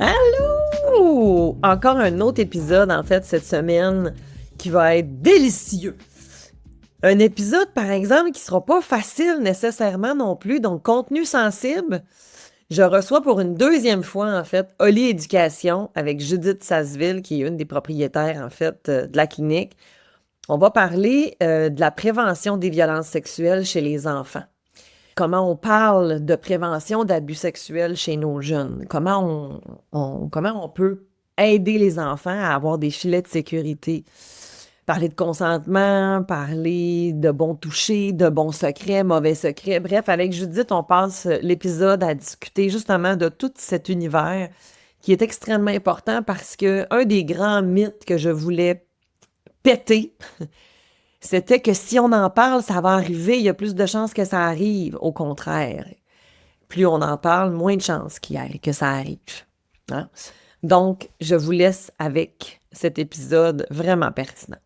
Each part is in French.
Allô! Encore un autre épisode, en fait, cette semaine, qui va être délicieux. Un épisode, par exemple, qui sera pas facile nécessairement non plus, donc contenu sensible. Je reçois pour une deuxième fois, en fait, Oli Éducation avec Judith Sasseville, qui est une des propriétaires, en fait, de la clinique. On va parler de la prévention des violences sexuelles chez les enfants. Comment on parle de prévention d'abus sexuels chez nos jeunes. Comment on peut aider les enfants à avoir des filets de sécurité. Parler de consentement, parler de bons touchés, de bons secrets, mauvais secrets. Bref, avec Judith, on passe l'épisode à discuter justement de tout cet univers qui est extrêmement important parce que un des grands mythes que je voulais péter, c'était que si on en parle, ça va arriver, il y a plus de chances que ça arrive. Au contraire, plus on en parle, moins de chances que ça arrive. Hein? Donc, je vous laisse avec cet épisode vraiment pertinent.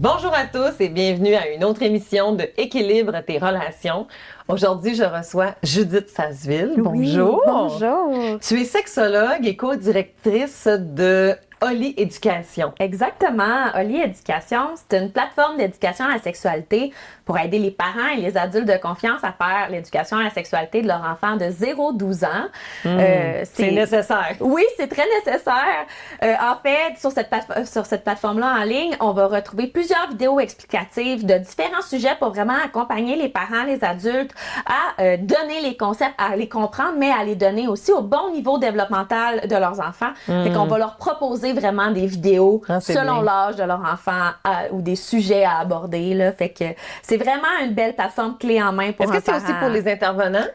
Bonjour à tous et bienvenue à une autre émission de Équilibre tes relations. Aujourd'hui, je reçois Judith Sasseville. Bonjour. Oui, bonjour. Tu es sexologue et co-directrice de Oli Éducation. Exactement. Oli Éducation, c'est une plateforme d'éducation à la sexualité pour aider les parents et les adultes de confiance à faire l'éducation à la sexualité de leur enfant de 0-12 ans. C'est nécessaire. Oui, c'est très nécessaire. En fait, sur cette plateforme-là en ligne, on va retrouver plusieurs vidéos explicatives de différents sujets pour vraiment accompagner les parents, les adultes à donner les concepts, à les comprendre, mais à les donner aussi au bon niveau développemental de leurs enfants. Fait qu'on va leur proposer vraiment des vidéos selon l'âge de leur enfant ou des sujets à aborder. Là. Fait que c'est vraiment une belle plateforme clé en main pour un parent. Est-ce que c'est aussi pour les intervenants?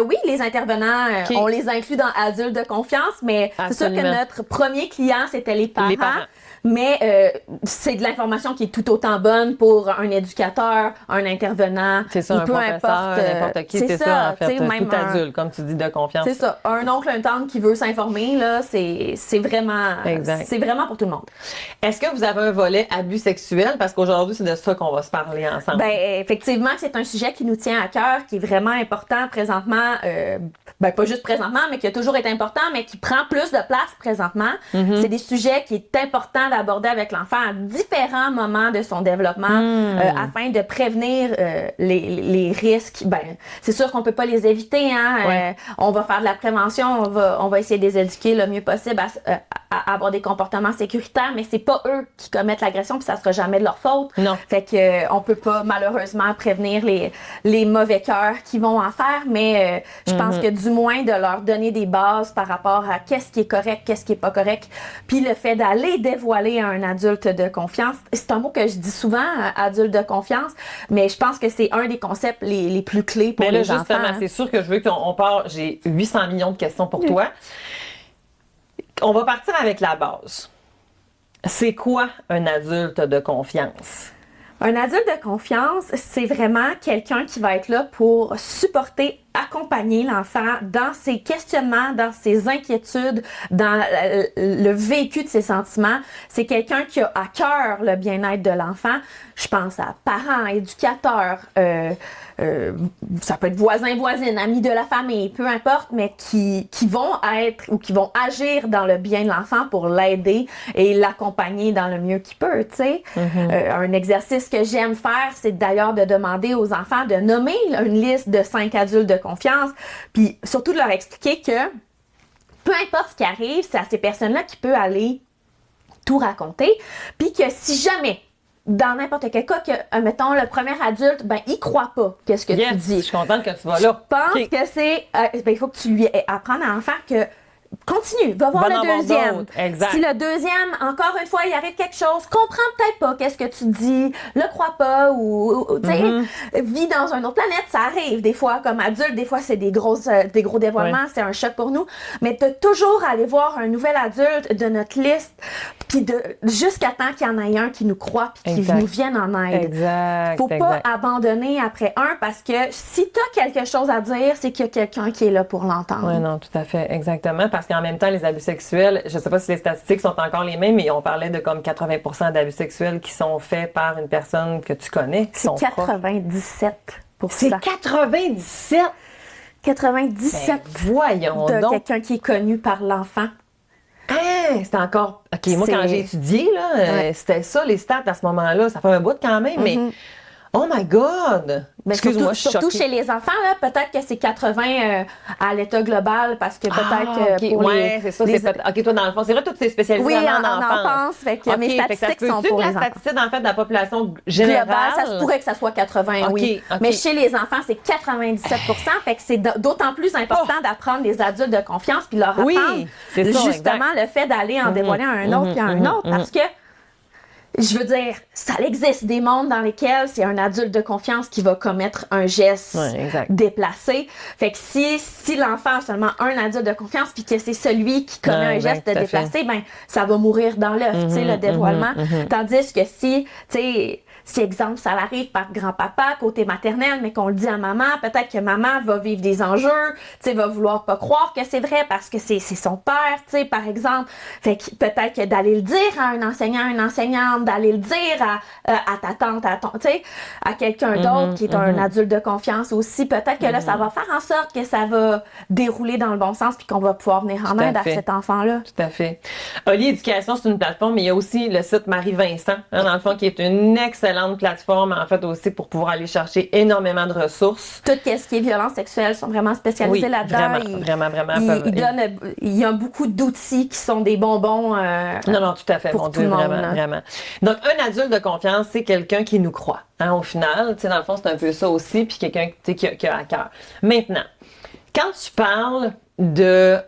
Oui, les intervenants, on les inclut dans adultes de confiance, mais c'est sûr que notre premier client, c'était les parents. Mais c'est de l'information qui est tout autant bonne pour un éducateur, un intervenant. C'est ça, un professeur, n'importe qui. C'est ça, en fait, même tout adulte, comme tu dis, de confiance. C'est ça. Un oncle, une tante qui veut s'informer, là, c'est vraiment... Exact. C'est vraiment pour tout le monde. Est-ce que vous avez un volet abus sexuel? Parce qu'aujourd'hui, c'est de ça qu'on va se parler ensemble. Ben, effectivement, c'est un sujet qui nous tient à cœur, qui est vraiment important présentement. Pas juste présentement, mais qui a toujours été important, mais qui prend plus de place présentement. Mm-hmm. C'est des sujets qui est important d'aborder avec l'enfant à différents moments de son développement afin de prévenir les risques. Ben, c'est sûr qu'on peut pas les éviter. Hein? Ouais. On va faire de la prévention, on va essayer de les éduquer le mieux possible à avoir des comportements sécuritaires, mais c'est pas eux qui commettent l'agression, puis ça sera jamais de leur faute. Non. Fait que on peut pas malheureusement prévenir les mauvais cœurs qui vont en faire, mais je pense que du moins de leur donner des bases par rapport à qu'est-ce qui est correct, qu'est-ce qui est pas correct, puis le fait d'aller dévoiler à un adulte de confiance, c'est un mot que je dis souvent, adulte de confiance, mais je pense que c'est un des concepts les plus clés pour les enfants. Justement, c'est sûr que je veux qu'on part, j'ai 800 millions de questions pour toi. On va partir avec la base. C'est quoi un adulte de confiance? Un adulte de confiance, c'est vraiment quelqu'un qui va être là pour supporter, accompagner l'enfant dans ses questionnements, dans ses inquiétudes, dans le vécu de ses sentiments. C'est quelqu'un qui a à cœur le bien-être de l'enfant. Je pense à parents, éducateurs, ça peut être voisins, voisines, amis de la famille, peu importe, mais qui vont être ou qui vont agir dans le bien de l'enfant pour l'aider et l'accompagner dans le mieux qu'il peut, tu sais. Mm-hmm. Un exercice que j'aime faire, c'est d'ailleurs de demander aux enfants de nommer une liste de 5 adultes de confiance, puis surtout de leur expliquer que peu importe ce qui arrive, c'est à ces personnes-là qui peut aller tout raconter, puis que si jamais dans n'importe quel cas que, mettons, le premier adulte, il croit pas qu'est-ce que tu dis. Je suis contente que tu vas là. Je pense que c'est... il faut que tu lui apprennes à l'enfant que continue, va voir Va en le avoir deuxième. d'autres, exact. Si le deuxième, encore une fois, il arrive quelque chose, comprends peut-être pas qu'est-ce que tu dis, le crois pas ou tu sais, vis dans une autre planète, ça arrive des fois comme adulte, des fois c'est des gros dévoilements, c'est un choc pour nous, mais de toujours aller voir un nouvel adulte de notre liste, puis jusqu'à temps qu'il y en ait un qui nous croit puis qui nous vienne en aide. Exact. Faut pas abandonner après un parce que si t'as quelque chose à dire, c'est qu'il y a quelqu'un qui est là pour l'entendre. Oui, non, tout à fait, exactement. Parce qu'en même temps, les abus sexuels, je sais pas si les statistiques sont encore les mêmes, mais on parlait de comme 80% d'abus sexuels qui sont faits par une personne que tu connais. C'est 97%. C'est 97? 97% Ben, voyons de donc. quelqu'un qui est connu par l'enfant. Hein, c'est encore... OK, moi, quand j'ai étudié, là, c'était ça, les stats à ce moment-là. Ça fait un bout quand même, mais... Oh my God! Ben, Excuse-moi, surtout chez les enfants, là, peut-être que c'est 80 à l'état global, parce que peut-être pour ouais, c'est ça. OK, toi, dans le fond, c'est vrai, tout c'est spécialisé en enfance. Fait que mes statistiques sont pour les enfants. Statistique, en fait, de la population générale? Global, ça se pourrait que ça soit 80, oui. Mais chez les enfants, c'est 97%. Fait que c'est d'autant plus important d'apprendre les adultes de confiance puis leur apprendre justement le fait d'aller en dévoiler à un autre puis à un autre, parce que je veux dire, ça existe des mondes dans lesquels c'est un adulte de confiance qui va commettre un geste déplacé. Fait que si l'enfant a seulement un adulte de confiance puis que c'est celui qui commet un geste déplacé, ben ça va mourir dans l'œuf, tu sais, le dévoilement. Tandis que si, tu sais, si, exemple, ça arrive par grand-papa, côté maternel, mais qu'on le dit à maman, peut-être que maman va vivre des enjeux, tu sais, va vouloir pas croire que c'est vrai parce que c'est son père, tu sais, par exemple. Fait que peut-être que d'aller le dire à un enseignant, une enseignante, d'aller le dire à ta tante, tu sais, à quelqu'un d'autre qui est un adulte de confiance aussi, peut-être que là, ça va faire en sorte que ça va dérouler dans le bon sens puis qu'on va pouvoir venir en aide à cet enfant-là. Tout à fait. Oli Éducation, c'est une plateforme, mais il y a aussi le site Marie-Vincent, dans le fond, qui est une excellente plateforme, en fait, aussi pour pouvoir aller chercher énormément de ressources. Tout ce qui est violence sexuelle sont vraiment spécialisés là-dedans. Vraiment. Il y a beaucoup d'outils qui sont des bonbons. Non, tout à fait, mon Dieu, vraiment. Donc, un adulte de confiance, c'est quelqu'un qui nous croit. Hein, au final, tu sais, dans le fond, c'est un peu ça aussi, puis quelqu'un qui a à cœur. Maintenant, quand tu parles de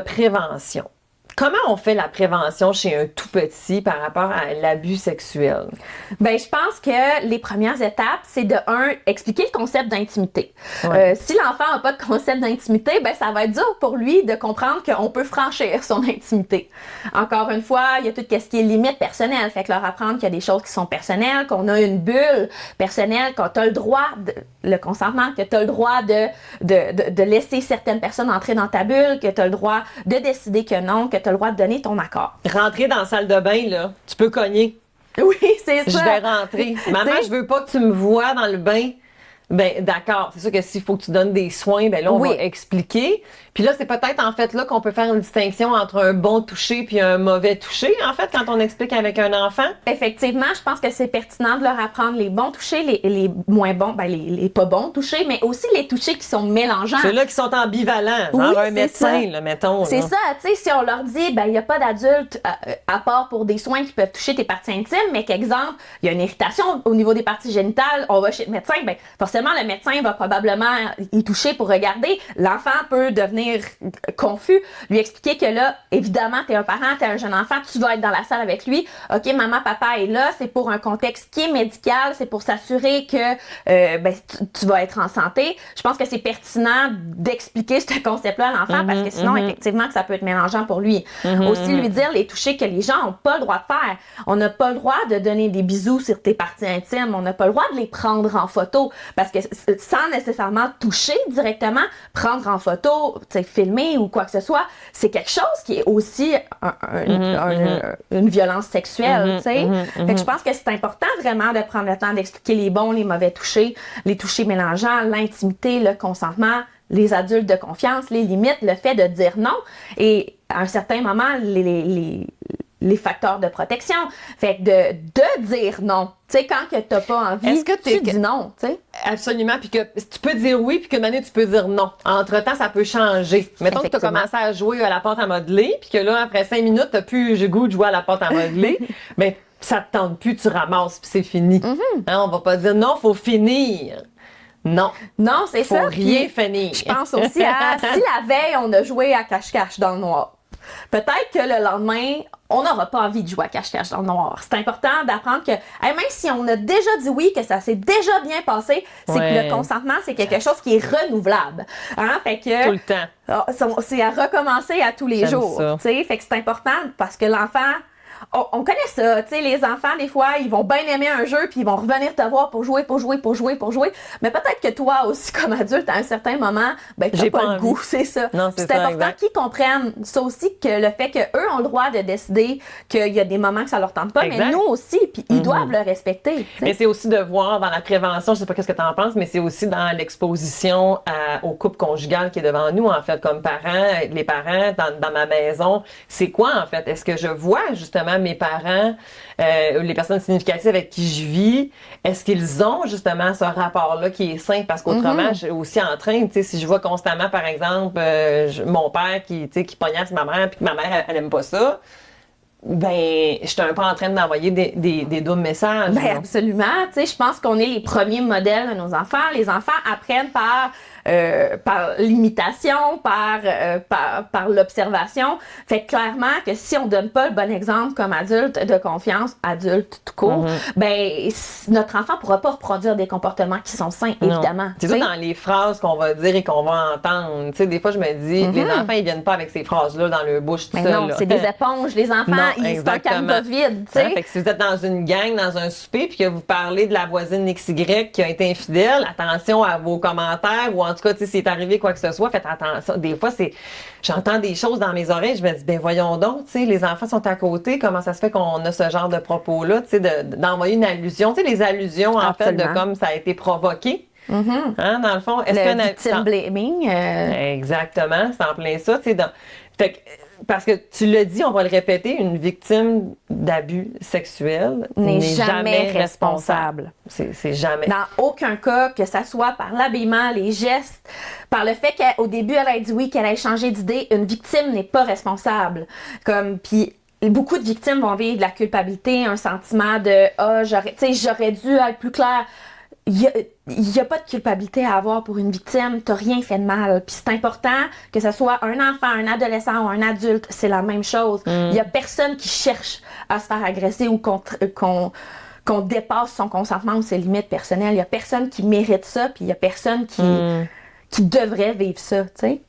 prévention, comment on fait la prévention chez un tout petit par rapport à l'abus sexuel? Ben, je pense que les premières étapes, c'est de expliquer le concept d'intimité. Si l'enfant n'a pas de concept d'intimité, ben, ça va être dur pour lui de comprendre qu'on peut franchir son intimité. Encore une fois, il y a tout ce qui est limite personnelle. Fait que leur apprendre qu'il y a des choses qui sont personnelles, qu'on a une bulle personnelle, qu'on a le droit, le consentement, que tu as le droit de laisser certaines personnes entrer dans ta bulle, que tu as le droit de décider que non, que tu as le droit de donner ton accord. Rentrer dans la salle de bain, là, tu peux cogner. Oui, c'est ça. Je vais rentrer. Maman, je veux pas que tu me vois dans le bain. Ben, d'accord. C'est sûr que s'il faut que tu donnes des soins, ben là, on va expliquer. Puis là, c'est peut-être, en fait, là, qu'on peut faire une distinction entre un bon toucher puis un mauvais toucher, en fait, quand on explique avec un enfant. Effectivement, je pense que c'est pertinent de leur apprendre les bons touchers, les moins bons, ben, les pas bons touchers, mais aussi les touchers qui sont mélangeants. Ceux-là qui sont ambivalents. Genre un médecin, là, mettons. C'est ça, tu sais, si on leur dit, ben, il n'y a pas d'adulte à part pour des soins qui peuvent toucher tes parties intimes, mais qu'exemple, il y a une irritation au niveau des parties génitales, on va chez le médecin, ben, forcément, le médecin va probablement y toucher pour regarder. L'enfant peut devenir confus, lui expliquer que là, évidemment, t'es un parent, t'es un jeune enfant, tu vas être dans la salle avec lui. OK, maman, papa est là, c'est pour un contexte qui est médical, c'est pour s'assurer que tu vas être en santé. Je pense que c'est pertinent d'expliquer ce concept-là à l'enfant parce que sinon, effectivement, que ça peut être mélangeant pour lui. Aussi, lui dire les toucher que les gens n'ont pas le droit de faire. On n'a pas le droit de donner des bisous sur tes parties intimes. On n'a pas le droit de les prendre en photo parce que sans nécessairement toucher directement, prendre en photo, filmer ou quoi que ce soit, c'est quelque chose qui est aussi une violence sexuelle, tu sais. Fait que je pense que c'est important vraiment de prendre le temps d'expliquer les bons, les mauvais touchés, les touchés mélangeants, l'intimité, le consentement, les adultes de confiance, les limites, le fait de dire non et à un certain moment, les facteurs de protection. Fait que de dire non. Tu sais, quand que t'as pas envie, est-ce que tu dis non, tu sais. Absolument. Puis que tu peux dire oui, puis qu'une année, tu peux dire non. Entre-temps, ça peut changer. Mettons que tu as commencé à jouer à la pâte à modeler, puis que là, après 5 minutes, t'as plus le goût de jouer à la pâte à modeler. Ben, ça te tente plus, tu ramasses, puis c'est fini. Hein, on va pas dire non, faut finir. Non. Non, c'est Faut ça. rien Puis, finir. je pense aussi à si la veille, on a joué à cache-cache dans le noir. Peut-être que le lendemain, on n'aura pas envie de jouer à cache-cache dans le noir. C'est important d'apprendre que, même si on a déjà dit oui, que ça s'est déjà bien passé, c'est que le consentement, c'est quelque chose qui est renouvelable. Hein? Fait que, tout le temps. c'est à recommencer à tous les J'aime jours. ça. Fait que c'est important parce que l'enfant, on connaît ça, tu sais, les enfants, des fois, ils vont bien aimer un jeu, puis ils vont revenir te voir pour jouer. Mais peut-être que toi aussi, comme adulte, à un certain moment, ben, t'as J'ai pas pas le envie. goût, c'est ça. Non, Puis c'est ça, important exact. qu'ils comprennent ça aussi, que le fait qu'eux ont le droit de décider qu'il y a des moments que ça leur tente pas, Exact. mais nous aussi, puis ils doivent le respecter. tu sais. Mais c'est aussi de voir dans la prévention, je sais pas qu'est-ce que tu en penses, mais c'est aussi dans l'exposition au couple conjugal qui est devant nous, en fait, comme parents, les parents dans ma maison. C'est quoi, en fait? Est-ce que je vois, justement, mes parents, les personnes significatives avec qui je vis, est-ce qu'ils ont, justement, ce rapport-là qui est sain? Parce qu'autrement, je suis aussi en train, tu sais, si je vois constamment, par exemple, mon père qui pognasse ma mère, puis que ma mère, elle aime pas ça, ben, je suis un peu en train d'envoyer des doubles messages. Ben là. absolument, tu sais, je pense qu'on est les premiers modèles de nos enfants. Les enfants apprennent par l'imitation, par l'observation. Fait que clairement que si on donne pas le bon exemple comme adulte de confiance, adulte tout court, ben notre enfant pourra pas reproduire des comportements qui sont sains, Non. évidemment. C'est tu ça sais. dans les phrases qu'on va dire et qu'on va entendre. Tu sais, des fois, je me dis, les enfants, ils viennent pas avec ces phrases-là dans leur bouche tout Mais seul. non, là. c'est des éponges. Les enfants, Non, c'est un exactement. canevas vide, tu Hein, sais. fait que si vous êtes dans une gang, dans un souper, puis que vous parlez de la voisine XY qui a été infidèle, attention à vos commentaires, ou en tout cas, tu sais, s'il est arrivé quoi que ce soit, faites attention. Des fois, j'entends des choses dans mes oreilles, je me dis, ben voyons donc, tu sais, les enfants sont à côté, comment ça se fait qu'on a ce genre de propos-là, tu sais, d'envoyer une allusion, tu sais, les allusions, en fait, de Absolument. comme ça a été provoqué. Hein, dans le fond, est-ce Le qu'un victim blaming. Exactement, c'est en plein ça. Tu sais, fait que, parce que tu l'as dit, on va le répéter, une victime d'abus sexuels n'est jamais responsable. C'est jamais. Dans aucun cas, que ça soit par l'habillement, les gestes, par le fait qu'au début, elle a dit oui, qu'elle ait changé d'idée, une victime n'est pas responsable. Puis beaucoup de victimes vont vivre de la culpabilité, un sentiment de j'aurais dû être plus clair. Il y a pas de culpabilité à avoir pour une victime, t'as rien fait de mal. Puis c'est important que ce soit un enfant, un adolescent ou un adulte, c'est la même chose. Il y a personne qui cherche à se faire agresser ou qu'on dépasse son consentement ou ses limites personnelles. Il y a personne qui mérite ça, puis il y a personne qui devrait vivre ça, tu sais.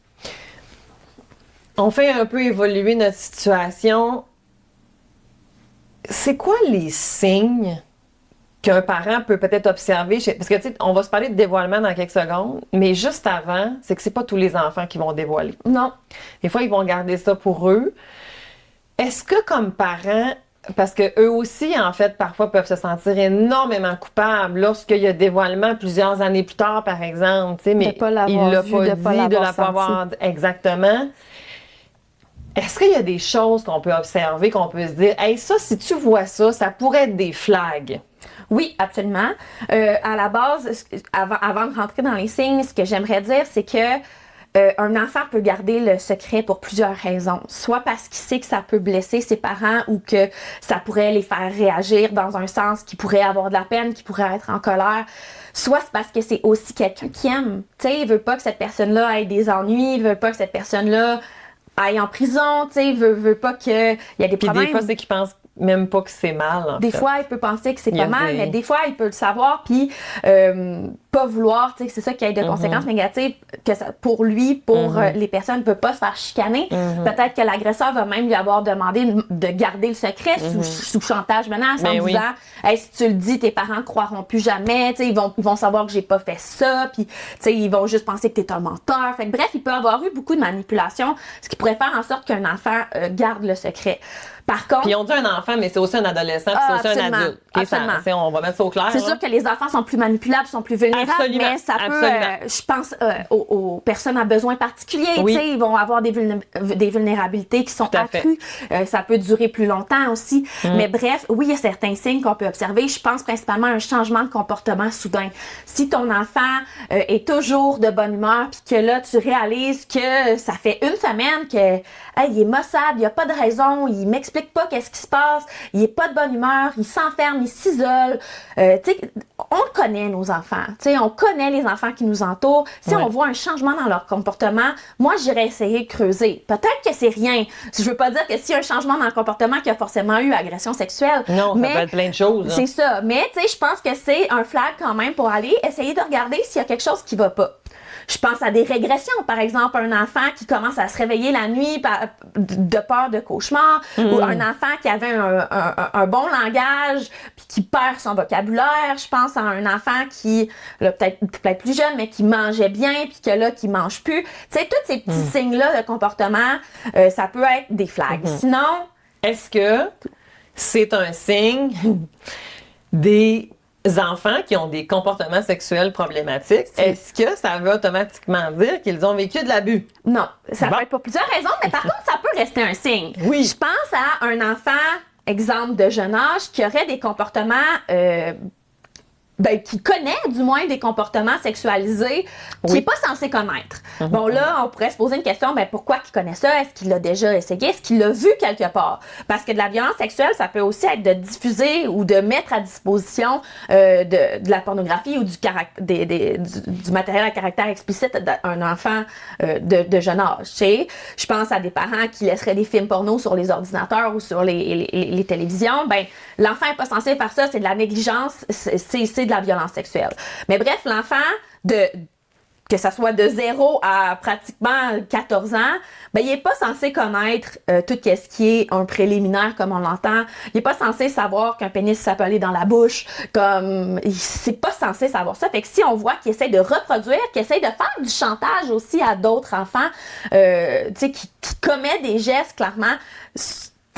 On fait un peu évoluer notre situation. C'est quoi les signes qu'un parent peut peut-être observer? Parce que, tu sais, on va se parler de dévoilement dans quelques secondes, mais juste avant, c'est que c'est pas tous les enfants qui vont dévoiler. Non. Des fois, ils vont garder ça pour eux. Est-ce que, comme parents, parce que eux aussi, en fait, parfois peuvent se sentir énormément coupables lorsqu'il y a dévoilement plusieurs années plus tard, par exemple, tu sais, mais pas l'avoir il l'a vu, pas de dit, pas de l'avoir la pas avoir exactement. Est-ce qu'il y a des choses qu'on peut observer, qu'on peut se dire, hey, ça, si tu vois ça, ça pourrait être des flags? Oui, absolument. À la base, avant de rentrer dans les signes, ce que j'aimerais dire, c'est que un enfant peut garder le secret pour plusieurs raisons. Soit parce qu'il sait que ça peut blesser ses parents ou que ça pourrait les faire réagir dans un sens qui pourrait avoir de la peine, qui pourrait être en colère. Soit c'est parce que c'est aussi quelqu'un qui aime. Tu sais, il veut pas que cette personne-là ait des ennuis, il veut pas que cette personne-là aille en prison, tu sais, veut pas qu'il y ait des Puis problèmes. des fois, c'est qu'ils pensent même pas que c'est mal, Des fois, il peut penser que c'est Il y a pas mal, des- mais des fois, il peut le savoir, puis pas vouloir, tu sais, c'est ça qui a de conséquences négatives que ça, pour lui, pour les personnes, ne peut pas se faire chicaner. Peut-être que l'agresseur va même lui avoir demandé de garder le secret sous chantage menace en Ben oui. disant hey, si tu le dis, tes parents croiront plus jamais, tu sais, ils vont savoir que j'ai pas fait ça, puis tu sais, ils vont juste penser que t'es un menteur. Fait que, bref, il peut avoir eu beaucoup de manipulations, ce qui pourrait faire en sorte qu'un enfant garde le secret. Par contre, Puis on dit un enfant, mais c'est aussi un adolescent, puis c'est aussi un absolument, adulte. OK, absolument. on va mettre ça au clair. c'est là. sûr que les enfants sont plus manipulables, sont plus vulnérables, Absolument, mais ça peut, absolument. je pense, aux personnes à besoins particuliers, Oui. tu sais, ils vont avoir des vulnérabilités qui sont Tout à fait. accrues. Ça peut durer plus longtemps aussi. Mais bref, oui, il y a certains signes qu'on peut observer. Je pense principalement à un changement de comportement soudain. Si ton enfant est toujours de bonne humeur, puis que là, tu réalises que ça fait une semaine que, hey, il est maussade, il n'y a pas de raison, il m'explique pas qu'est-ce qui se passe, il est pas de bonne humeur, il s'enferme, il s'isole. Tu sais, on connaît nos enfants, tu sais, on connaît les enfants qui nous entourent. Si Ouais. on voit un changement dans leur comportement, moi, j'irais essayer de creuser. Peut-être que c'est rien. Je veux pas dire que s'il y a un changement dans le comportement, qu'il y a forcément eu agression sexuelle. Non, ça mais peut être plein de choses. c'est ça. Mais, tu sais, je pense que c'est un flag quand même pour aller essayer de regarder s'il y a quelque chose qui va pas. Je pense à des régressions, par exemple, un enfant qui commence à se réveiller la nuit de peur de cauchemar, ou un enfant qui avait un bon langage puis qui perd son vocabulaire. Je pense à un enfant qui, là, peut-être plus jeune, mais qui mangeait bien puis que là, qui mange plus. Tu sais, tous ces petits signes-là de comportement, ça peut être des flags. Sinon, Est-ce que c'est un signe des enfants qui ont des comportements sexuels problématiques? Est-ce que ça veut automatiquement dire qu'ils ont vécu de l'abus? non, ça Bon. peut être pour plusieurs raisons, mais par contre, ça peut rester un signe. Oui. Je pense à un enfant, exemple de jeune âge, qui aurait des comportements, qui connaît du moins des comportements sexualisés qu'il n'est pas censé connaître. Bon, là, on pourrait se poser une question, pourquoi qu'il connaît ça? Est-ce qu'il l'a déjà essayé? Est-ce qu'il l'a vu quelque part? Parce que de la violence sexuelle, ça peut aussi être de diffuser ou de mettre à disposition de la pornographie ou du matériel à caractère explicite d'un enfant de jeune âge. Tu sais? Je pense à des parents qui laisseraient des films porno sur les ordinateurs ou sur les télévisions. L'enfant n'est pas censé faire ça, c'est de la négligence, c'est de la violence sexuelle. Mais bref, l'enfant, que ça soit de 0 à pratiquement 14 ans, il n'est pas censé connaître tout ce qui est un préliminaire comme on l'entend. Il n'est pas censé savoir qu'un pénis ça peut aller dans la bouche. C'est pas censé savoir ça. Fait que si on voit qu'il essaie de reproduire, qu'il essaie de faire du chantage aussi à d'autres enfants, qui commet des gestes clairement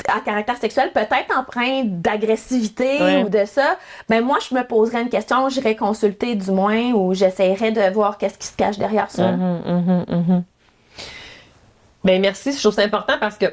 à caractère sexuel, peut-être empreint d'agressivité ou de ça, moi, je me poserais une question, j'irais consulter du moins, ou j'essaierais de voir qu'est-ce qui se cache derrière ça. Merci, je trouve ça important parce que,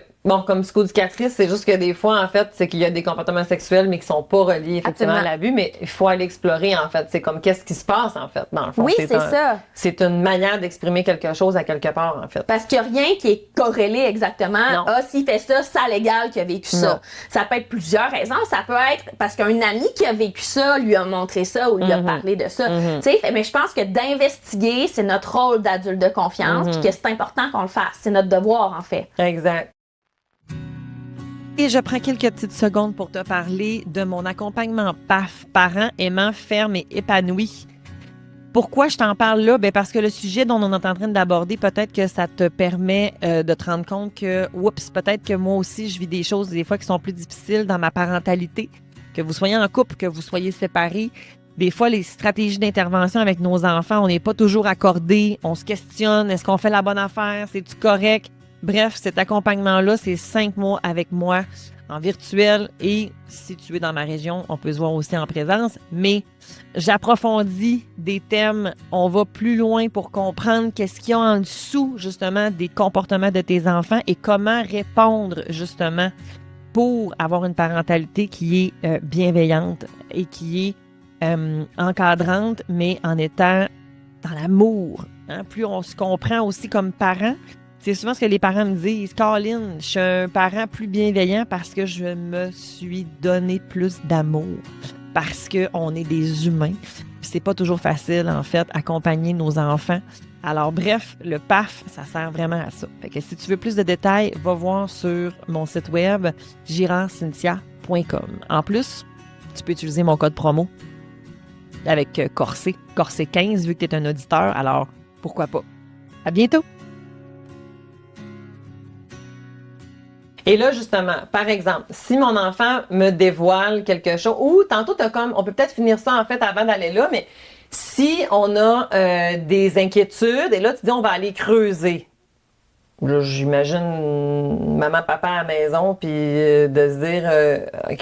comme psychoéducatrice, c'est juste que des fois, en fait, c'est qu'il y a des comportements sexuels, mais qui sont pas reliés effectivement à l'abus, mais il faut aller explorer, en fait. C'est comme, qu'est-ce qui se passe, en fait, dans le fond. Oui, c'est ça. C'est une manière d'exprimer quelque chose à quelque part, en fait. Parce qu'il n'y a rien qui est corrélé exactement. Non. Ah, s'il fait ça, c'est légal qu'il a vécu ça. Non. Ça peut être plusieurs raisons. Ça peut être parce qu'un ami qui a vécu ça lui a montré ça ou lui a parlé de ça. Tu sais, mais je pense que d'investiguer, c'est notre rôle d'adulte de confiance, puis que c'est important qu'on le fasse. C'est notre devoir, en fait. Exact. Et je prends quelques petites secondes pour te parler de mon accompagnement PAF, parents aimants, fermes et épanouis. Pourquoi je t'en parle là? Parce que le sujet dont on est en train d'aborder, peut-être que ça te permet de te rendre compte que, peut-être que moi aussi, je vis des choses des fois qui sont plus difficiles dans ma parentalité. Que vous soyez en couple, que vous soyez séparés. Des fois, les stratégies d'intervention avec nos enfants, on n'est pas toujours accordés. On se questionne, est-ce qu'on fait la bonne affaire? C'est-tu correct? Bref, cet accompagnement-là, c'est 5 mois avec moi en virtuel et si tu es dans ma région, on peut se voir aussi en présence. Mais j'approfondis des thèmes, on va plus loin pour comprendre qu'est-ce qu'il y a en dessous, justement, des comportements de tes enfants et comment répondre, justement, pour avoir une parentalité qui est bienveillante et qui est encadrante, mais en étant dans l'amour. Hein? Plus on se comprend aussi comme parents. C'est souvent ce que les parents me disent. Caroline, je suis un parent plus bienveillant parce que je me suis donné plus d'amour. Parce qu'on est des humains. C'est pas toujours facile, en fait, accompagner nos enfants. Alors, bref, le PAF, ça sert vraiment à ça. Fait que si tu veux plus de détails, va voir sur mon site web, girardcynthia.com. En plus, tu peux utiliser mon code promo avec Corsé 15, vu que tu es un auditeur. Alors, pourquoi pas? À bientôt! Et là, justement, par exemple, si mon enfant me dévoile quelque chose, ou tantôt, on peut peut-être finir ça, en fait, avant d'aller là, mais si on a des inquiétudes, et là, tu dis, on va aller creuser. Là, j'imagine maman, papa à la maison, puis de se dire,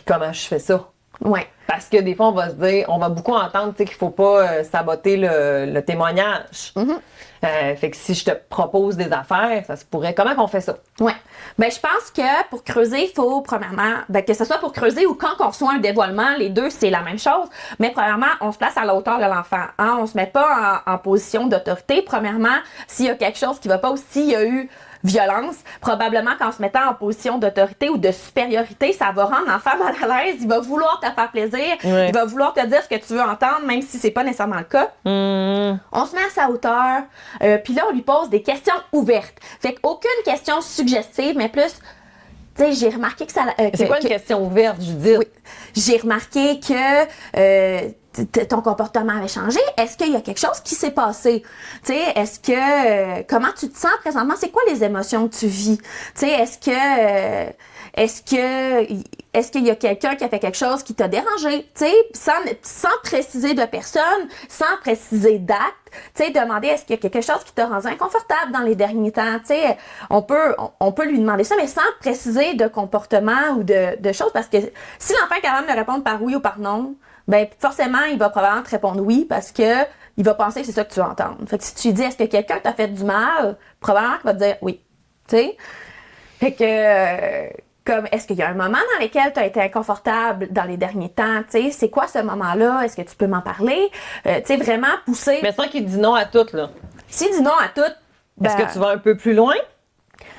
comment je fais ça? Ouais. Parce que des fois, on va se dire, on va beaucoup entendre qu'il ne faut pas saboter le témoignage. Fait que si je te propose des affaires, ça se pourrait. Comment qu'on fait ça? Oui. Je pense que pour creuser, il faut premièrement, que ce soit pour creuser ou quand on reçoit un dévoilement, les deux, c'est la même chose. Mais premièrement, on se place à la hauteur de l'enfant. Hein? On se met pas en position d'autorité. Premièrement, s'il y a quelque chose qui va pas ou s'il y a eu violence, probablement qu'en se mettant en position d'autorité ou de supériorité, ça va rendre l'enfant mal à l'aise, il va vouloir te faire plaisir, il va vouloir te dire ce que tu veux entendre, même si c'est pas nécessairement le cas. On se met à sa hauteur, puis là, on lui pose des questions ouvertes. Fait qu'aucune question suggestive, mais plus, tu sais, j'ai remarqué que ça... c'est quoi une question ouverte, Judith? Oui. J'ai remarqué que ton comportement avait changé. Est-ce qu'il y a quelque chose qui s'est passé? Tu sais, est-ce que... comment tu te sens présentement? C'est quoi les émotions que tu vis? Tu sais, est-ce qu'il y a quelqu'un qui a fait quelque chose qui t'a dérangé? Tu sais, sans préciser de personne, sans préciser d'acte, tu sais, demander est-ce qu'il y a quelque chose qui t'a rendu inconfortable dans les derniers temps? Tu sais, on peut lui demander ça, mais sans préciser de comportement ou de choses, parce que si l'enfant est capable de répondre par oui ou par non, ben forcément, il va probablement te répondre oui, parce que il va penser que c'est ça que tu veux entendre. Fait que si tu lui dis est-ce que quelqu'un t'a fait du mal, probablement qu'il va te dire oui. Tu sais? Fait que... comme, est-ce qu'il y a un moment dans lequel tu as été inconfortable dans les derniers temps? Tu sais, c'est quoi ce moment-là? Est-ce que tu peux m'en parler? Tu sais, vraiment pousser. Mais sans qu'il dit non à tout, là. S'il dit non à tout, ben... Est-ce que tu vas un peu plus loin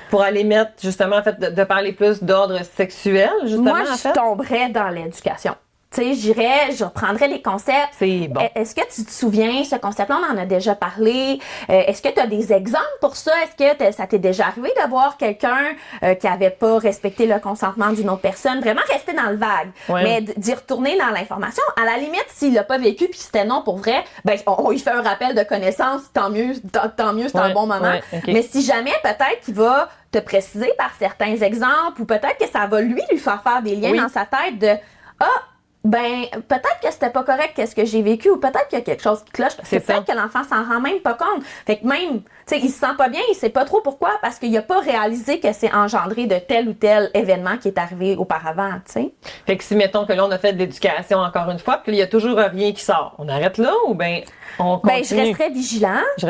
pour aller mettre, justement, en fait, de parler plus d'ordre sexuel, justement, moi, en fait? je tomberais dans l'éducation. Tu sais, je reprendrais les concepts. C'est bon. Est-ce que tu te souviens, ce concept-là, on en a déjà parlé. Est-ce que tu as des exemples pour ça? Est-ce que ça t'est déjà arrivé de voir quelqu'un qui avait pas respecté le consentement d'une autre personne? Vraiment rester dans le vague. Ouais. Mais d'y retourner dans l'information. À la limite, s'il l'a pas vécu puis c'était non pour vrai, ben, on lui fait un rappel de connaissance, tant mieux, c'est un bon moment. Ouais, okay. Mais si jamais, peut-être qu'il va te préciser par certains exemples ou peut-être que ça va lui faire faire des liens dans sa tête de « Ah! » Ben, peut-être que c'était pas correct qu'est-ce que j'ai vécu ou peut-être qu'il y a quelque chose qui cloche parce que peut-être que l'enfant s'en rend même pas compte. Fait que même, tu sais, il se sent pas bien, il sait pas trop pourquoi parce qu'il a pas réalisé que c'est engendré de tel ou tel événement qui est arrivé auparavant, tu sais. Fait que si, mettons que là, on a fait de l'éducation encore une fois, puis il y a toujours rien qui sort, on arrête là ou ben on continue? Ben, je resterais vigilant. Je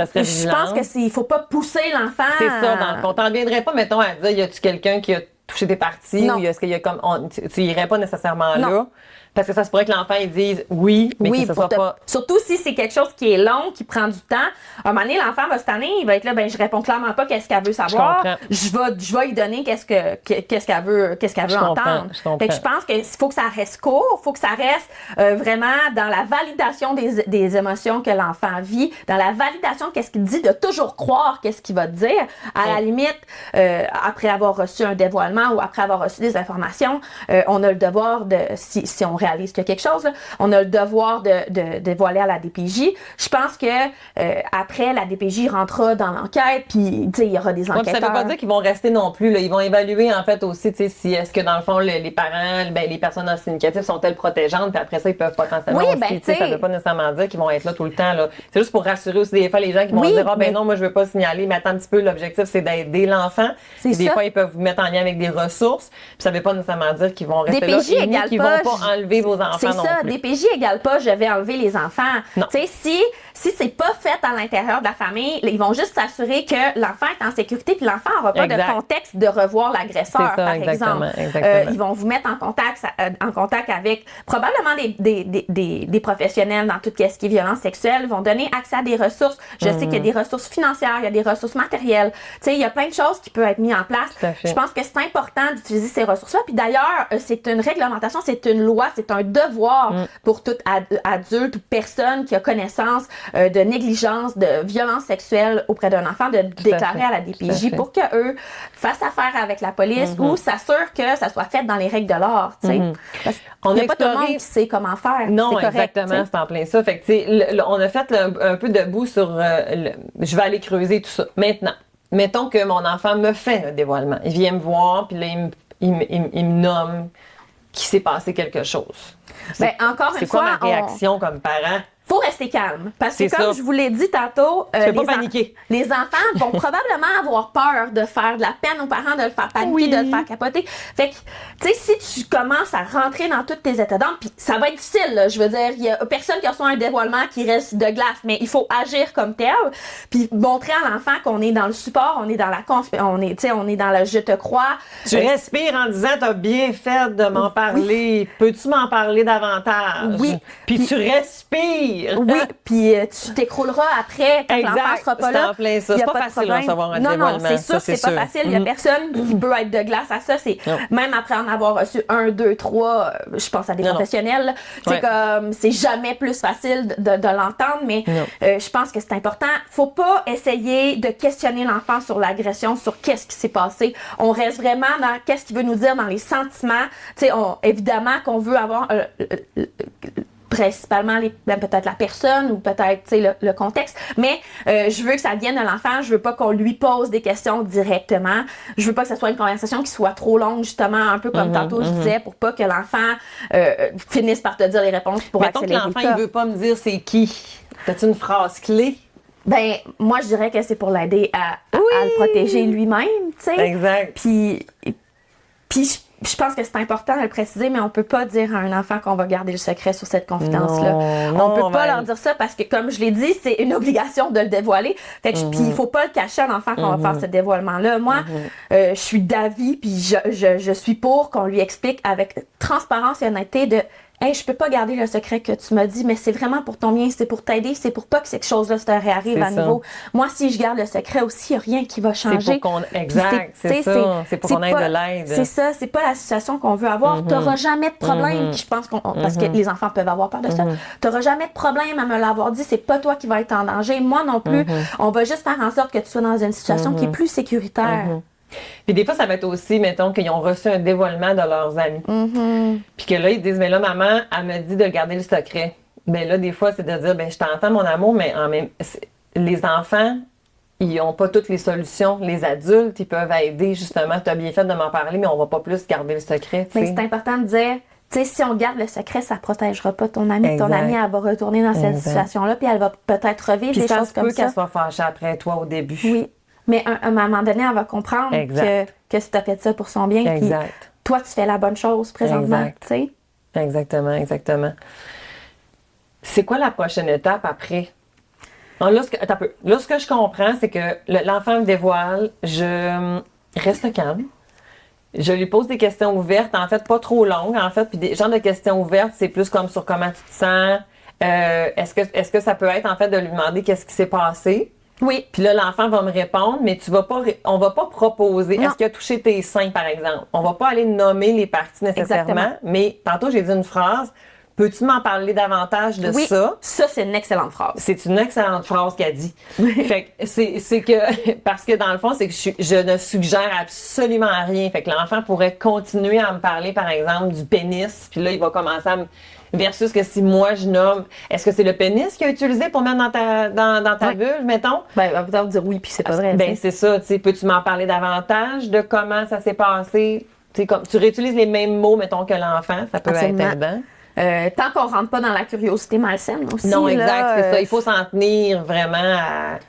pense que il faut pas pousser l'enfant. C'est ça, dans le fond. T'en viendrais pas, mettons, à dire, y a-tu quelqu'un qui a touché tes parties Non. ou est-ce qu'il y a comme, tu irais pas nécessairement Non. là? Parce que ça se pourrait que l'enfant, il dise oui, mais que ça soit pas... Surtout si c'est quelque chose qui est long, qui prend du temps. À un moment donné, l'enfant va se tanner, il va être là, ben, je réponds clairement pas qu'est-ce qu'elle veut savoir. Je vais lui donner qu'est-ce qu'elle veut entendre. Fait que je pense qu'il faut que ça reste court, faut que ça reste vraiment dans la validation des émotions que l'enfant vit, dans la validation de qu'est-ce qu'il dit, de toujours croire qu'est-ce qu'il va te dire. À la limite, après avoir reçu un dévoilement ou après avoir reçu des informations, on a le devoir de, si on réalise qu'il y a quelque chose, là, on a le devoir de dévoiler à la DPJ. Je pense que après, la DPJ rentrera dans l'enquête, puis il y aura des enquêteurs. Ça veut pas dire qu'ils vont rester non plus. Là. Ils vont évaluer en fait aussi si est-ce que dans le fond les parents, ben, les personnes en significatif sont-elles protégeantes, puis après ça ils peuvent potentiellement aussi. Ça veut pas nécessairement dire qu'ils vont être là tout le temps. Là. C'est juste pour rassurer aussi des fois les gens qui vont dire ben non, moi je veux pas signaler, mais attends un petit peu, l'objectif c'est d'aider l'enfant. Des fois ils peuvent vous mettre en lien avec des ressources, puis ça veut pas nécessairement dire qu'ils vont rester DPJ là et qu'ils vont pas enlever vos enfants c'est non ça, plus. DPJ égale pas je vais enlever les enfants. Tu sais, si c'est pas fait à l'intérieur de la famille, ils vont juste s'assurer que l'enfant est en sécurité puis l'enfant n'aura pas de contexte de revoir l'agresseur, par exemple. Ils vont vous mettre en contact avec probablement des professionnels dans tout ce qui est violence sexuelle. Ils vont donner accès à des ressources. Je sais qu'il y a des ressources financières, il y a des ressources matérielles. Tu sais, il y a plein de choses qui peuvent être mises en place. Je pense que c'est important d'utiliser ces ressources-là. Puis d'ailleurs, c'est une réglementation, c'est une loi, c'est un devoir pour tout adulte ou personne qui a connaissance de négligence, de violence sexuelle auprès d'un enfant, de déclarer à la DPJ pour qu'eux fassent affaire avec la police ou s'assurent que ça soit fait dans les règles de l'art. On n'a pas tout le monde qui sait comment faire. Non, correct, exactement, c'est en plein ça. Fait que, on a fait un peu debout sur... je vais aller creuser tout ça. Maintenant, mettons que mon enfant me fait un dévoilement. Il vient me voir, puis là, il me nomme qu'il s'est passé quelque chose. Ben, encore une fois, c'est quoi ma réaction comme parent? Faut rester calme. Parce que comme je vous l'ai dit tantôt, les enfants vont probablement avoir peur de faire de la peine aux parents, de le faire paniquer, de le faire capoter. Fait que, tu sais, si tu commences à rentrer dans tous tes états d'âme, puis ça va être difficile, là, je veux dire, il y a personne qui reçoit un dévoilement qui reste de glace, mais il faut agir comme tel, puis montrer à l'enfant qu'on est dans le support, on est dans la on est dans le je te crois. Tu respires en disant t'as bien fait de m'en parler. Peux-tu m'en parler davantage? Oui. Puis tu respires. Oui, puis tu t'écrouleras après quand l'enfant sera pas là. En plein ça. Y a C'est pas de facile de problème. recevoir un non, dévoilement. c'est sûr, c'est pas facile. Il y a personne qui peut être de glace à ça. C'est même après en avoir reçu 1, 2, 3, je pense à des professionnels. C'est comme c'est jamais plus facile de l'entendre, mais je pense que c'est important. Faut pas essayer de questionner l'enfant sur l'agression, sur qu'est-ce qui s'est passé. On reste vraiment dans qu'est-ce qu'il veut nous dire dans les sentiments. Tu sais, évidemment qu'on veut avoir principalement peut-être la personne ou peut-être le contexte, mais je veux que ça vienne de l'enfant, je veux pas qu'on lui pose des questions directement, je veux pas que ce soit une conversation qui soit trop longue, justement, un peu comme tantôt je disais, pour pas que l'enfant finisse par te dire les réponses pour accélérer le cas. L'enfant, il veut pas me dire c'est qui. T'as-tu une phrase clé? Ben, moi, je dirais que c'est pour l'aider à le protéger lui-même, tu sais. Exact. Puis je pense que c'est important de le préciser, mais on peut pas dire à un enfant qu'on va garder le secret sur cette confidence-là. On peut pas leur dire ça parce que, comme je l'ai dit, c'est une obligation de le dévoiler. Fait que puis il faut pas le cacher à l'enfant qu'on va faire ce dévoilement-là. Moi, je suis d'avis, puis je suis pour qu'on lui explique avec transparence et honnêteté de hey, je peux pas garder le secret que tu m'as dit, mais c'est vraiment pour ton bien, c'est pour t'aider, c'est pour pas que cette chose-là se réarrive à nouveau. Moi, si je garde le secret aussi, il n'y a rien qui va changer. C'est pour qu'on... Exact, c'est ça. C'est pour qu'on ait de l'aide. C'est ça, c'est pas la situation qu'on veut avoir. T'auras jamais de problème. Je pense parce que les enfants peuvent avoir peur de ça. T'auras jamais de problème à me l'avoir dit, c'est pas toi qui vas être en danger. Moi non plus. On va juste faire en sorte que tu sois dans une situation qui est plus sécuritaire. Puis des fois, ça va être aussi, mettons, qu'ils ont reçu un dévoilement de leurs amis. Puis que là, ils disent, mais là, maman, elle me dit de garder le secret. Ben là, des fois, c'est de dire, ben je t'entends, mon amour, mais les enfants, ils n'ont pas toutes les solutions. Les adultes, ils peuvent aider, justement. Tu as bien fait de m'en parler, mais on va pas plus garder le secret. Mais c'est important de dire, tu sais, si on garde le secret, ça protégera pas ton ami. Ton ami, elle va retourner dans cette situation-là, puis elle va peut-être revivre des choses comme ça. Puis ça se peut qu'elle soit fâchée après toi au début. Oui. Mais à un moment donné, elle va comprendre que si tu as fait ça pour son bien, puis toi, tu fais la bonne chose présentement. Tu sais. Exactement. C'est quoi la prochaine étape après? Alors, là, ce que je comprends, c'est que l'enfant me dévoile, je reste calme. Je lui pose des questions ouvertes, en fait, pas trop longues, en fait. Puis des genres de questions ouvertes, c'est plus comme sur comment tu te sens. Est-ce que ça peut être, en fait, de lui demander qu'est-ce qui s'est passé? Oui. Puis là, l'enfant va me répondre, mais on va pas proposer. Est-ce qu'il a touché tes seins, par exemple? On va pas aller nommer les parties nécessairement. Exactement. Mais tantôt, j'ai dit une phrase. Peux-tu m'en parler davantage de ça? Ça, c'est une excellente phrase. C'est une excellente phrase qu'elle dit. Fait que c'est que, parce que dans le fond, c'est que je ne suggère absolument rien. Fait que l'enfant pourrait continuer à me parler, par exemple, du pénis. Puis là, il va commencer à me... Versus que si moi, je nomme... Est-ce que c'est le pénis qu'il a utilisé pour mettre dans ta vulve, mettons? Ben, elle va peut-être dire oui, puis c'est pas vrai. Ben, c'est ça. Tu sais, peux-tu m'en parler davantage de comment ça s'est passé? Tu sais, comme tu réutilises les mêmes mots, mettons, que l'enfant. Ça peut être aidant. Tant qu'on rentre pas dans la curiosité malsaine aussi. Non, exact, c'est ça. Il faut s'en tenir vraiment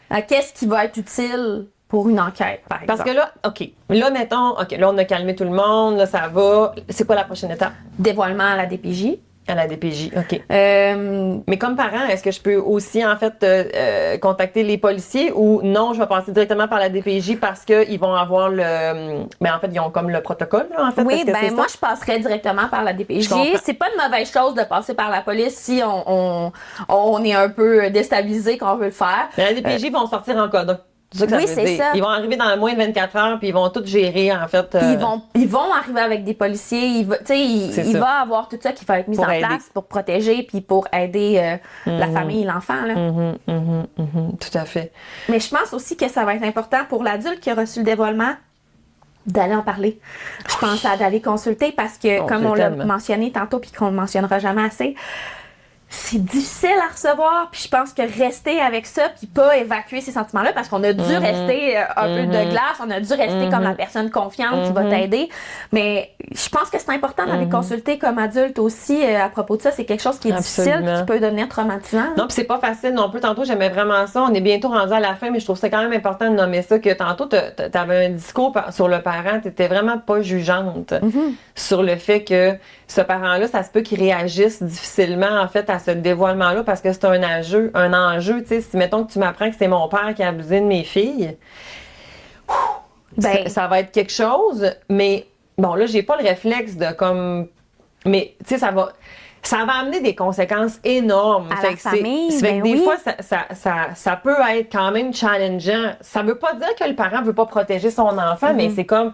à qu'est-ce qui va être utile pour une enquête, par exemple. Parce que là, OK. Là, mettons, OK, là, on a calmé tout le monde, là, ça va. C'est quoi la prochaine étape? Dévoilement à la DPJ. À la DPJ, OK. Mais comme parent, est-ce que je peux aussi, en fait, contacter les policiers ou non, je vais passer directement par la DPJ parce qu'ils vont avoir en fait, ils ont comme le protocole, là, en fait. Oui, moi, je passerais directement par la DPJ. C'est pas une mauvaise chose de passer par la police si on est un peu déstabilisé qu'on veut le faire. Mais la DPJ vont sortir en cas. C'est ça que ça veut dire. Ça. Ils vont arriver dans moins de 24 heures puis ils vont tout gérer, en fait. Ils vont arriver avec des policiers. Il va avoir tout ça qui va être mis en place pour protéger puis pour aider la famille et l'enfant. Là. Tout à fait. Mais je pense aussi que ça va être important pour l'adulte qui a reçu le dévoilement d'aller en parler. Je pense d'aller consulter parce que, comme on l'a mentionné tantôt puis qu'on ne le mentionnera jamais assez, c'est difficile à recevoir, puis je pense que rester avec ça, puis pas évacuer ces sentiments-là, parce qu'on a dû rester un peu de glace, on a dû rester comme la personne confiante qui va t'aider, mais je pense que c'est important d'aller consulter comme adulte aussi à propos de ça, c'est quelque chose qui est difficile, qui peut devenir traumatisant. Non, puis c'est pas facile non plus, tantôt j'aimais vraiment ça, on est bientôt rendu à la fin, mais je trouve que c'est quand même important de nommer ça, que tantôt t'avais un discours sur le parent, t'étais vraiment pas jugeante sur le fait que ce parent-là, ça se peut qu'il réagisse difficilement, en fait, à ce dévoilement-là, parce que c'est un enjeu, tu sais, si mettons que tu m'apprends que c'est mon père qui a abusé de mes filles, ça va être quelque chose, mais bon, là, j'ai pas le réflexe de comme, mais, tu sais, ça va, ça va amener des conséquences énormes. À la famille, fait que ben des oui. fois, ça peut être quand même challengeant. Ça veut pas dire que le parent veut pas protéger son enfant, mais c'est comme,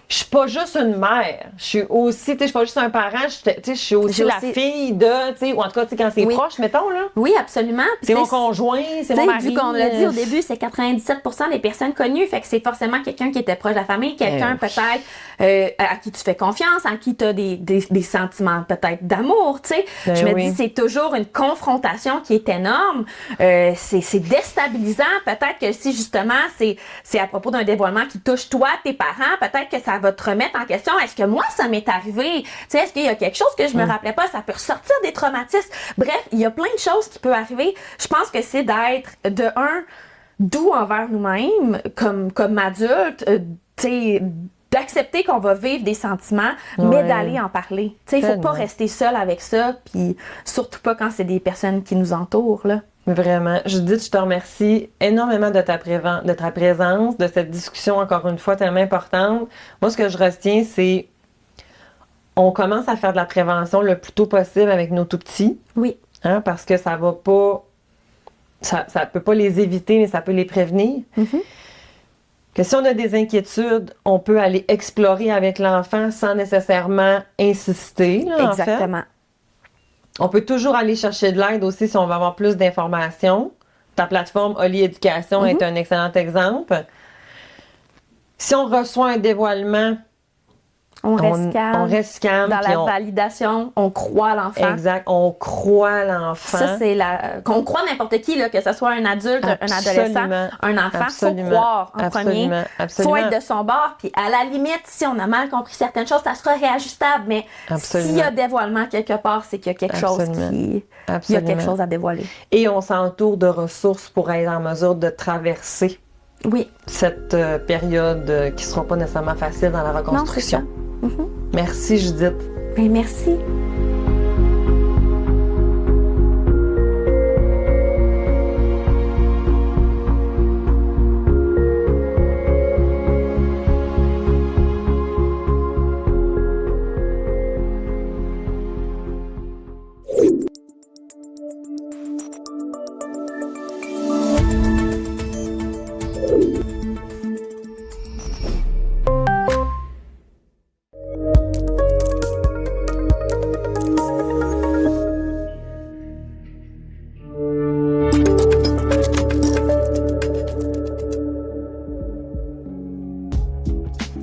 je suis pas juste une mère. Je suis aussi, tu sais, je suis pas juste un parent, je suis aussi J'ai la aussi- fille de, tu sais, ou en tout cas, tu sais, quand c'est Oui. proche, mettons, là. Oui, absolument. Puis C'est mon tu sais, conjoint, c'est tu mon sais, mari. vu qu'on l'a dit au début, c'est 97% des personnes connues. Fait que c'est forcément quelqu'un qui était proche de la famille, quelqu'un oui. peut-être à qui tu fais confiance, à qui tu as des sentiments peut-être d'amour, tu sais. Ben Je me oui. dis, c'est toujours une confrontation qui est énorme. C'est déstabilisant. Peut-être que si justement c'est à propos d'un dévoilement qui touche toi, tes parents, peut-être que ça va te remettre en question. Est-ce que moi, ça m'est arrivé? Tu sais, est-ce qu'il y a quelque chose que je me rappelais pas? Ça peut ressortir des traumatismes. Bref, il y a plein de choses qui peuvent arriver. Je pense que c'est d'être, de un, doux envers nous-mêmes, comme adultes, tu sais, d'accepter qu'on va vivre des sentiments, mais Ouais. d'aller en parler. Tu sais, il faut pas Tellement. rester seul avec ça, puis surtout pas quand c'est des personnes qui nous entourent, là. Vraiment. Judith, je te remercie énormément de ta présence, de cette discussion, encore une fois, tellement importante. Moi, ce que je retiens, c'est on commence à faire de la prévention le plus tôt possible avec nos tout-petits, Oui. hein, parce que ça va pas... Ça peut pas les éviter, mais ça peut les prévenir. Que si on a des inquiétudes, on peut aller explorer avec l'enfant sans nécessairement insister, là, en fait. Exactement. On peut toujours aller chercher de l'aide aussi si on veut avoir plus d'informations. Ta plateforme Oli Éducation est un excellent exemple. Si on reçoit un dévoilement, On reste calme. on reste calme. Dans puis la validation, on croit l'enfant. Exact, on croit l'enfant. Ça, c'est qu'on croit n'importe qui, là, que ce soit un adulte, un adolescent, un enfant. Absolument. Faut croire en Absolument. premier. Absolument. Faut être de son bord. Puis à la limite, si on a mal compris certaines choses, ça sera réajustable. Mais Absolument. s'il y a dévoilement quelque part, c'est qu'il y a quelque chose Absolument. il y a Absolument. quelque chose à dévoiler. Et on s'entoure de ressources pour être en mesure de traverser Oui. cette période qui ne sera pas nécessairement facile dans la reconstruction. Non, c'est ça. Merci Judith. Ben, merci.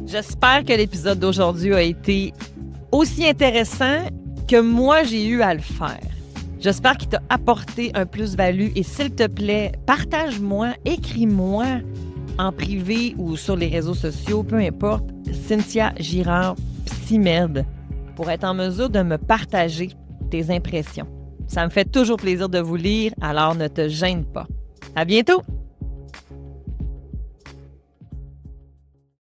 J'espère que l'épisode d'aujourd'hui a été aussi intéressant que moi j'ai eu à le faire. J'espère qu'il t'a apporté un plus-value et s'il te plaît, partage-moi, écris-moi en privé ou sur les réseaux sociaux, peu importe, Cynthia Girard Psymed, pour être en mesure de me partager tes impressions. Ça me fait toujours plaisir de vous lire, alors ne te gêne pas. À bientôt!